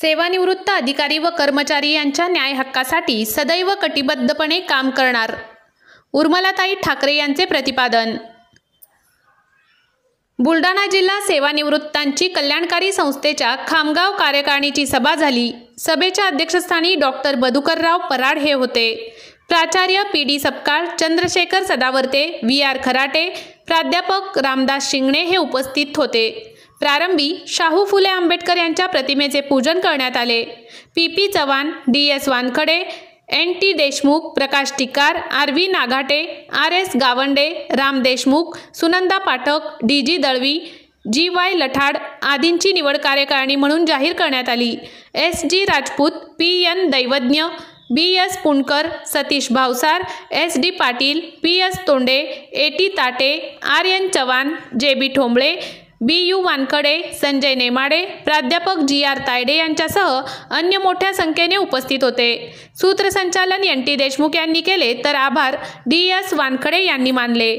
सेवानिवृत्त अधिकारी व कर्मचारी यांच्या न्याय हक्कासाठी सदैव कटिबद्धपणे काम करणार, उर्मिलाताई ठाकरे यांचे प्रतिपादन। बुलढाणा जिल्हा सेवानिवृत्तांची कल्याणकारी संस्थेच्या खामगाव कार्यकारिणीची सभा झाली। सभेच्या अध्यक्षस्थानी डॉक्टर मधुकरराव पराड हे होते। प्राचार्य PD सपकाळ, चंद्रशेखर सदावर्ते, VR खराटे, प्राध्यापक रामदास शिंगणे हे उपस्थित होते। प्रारंभी शाहू फुले आंबेडकर यांच्या प्रतिमेचे पूजन करण्यात आले। PP Chavan, DS Wankhede, NT Deshmukh, प्रकाश टिकार, RV नागाटे, RS Gawande, Ram Deshmukh, Sunanda Pathak, DG Dalvi, GY लठाड आदींची निवड कार्यकारिणी म्हणून जाहीर करण्यात आली। SG Rajput, PN Daivajna, BS Punkar, Satish Bhavsar, SD Patil, PS तोंडे, AT ताटे, RN Chavan, JB ठोंबळे, BU Wankhede, Sanjay Nemade, प्राध्यापक GR तायडे यांच्यासह अन्य मोठ्या संख्येने उपस्थित होते। सूत्रसंचालन NT देशमुख यांनी केले तर आभार DS वानखडे यांनी मानले।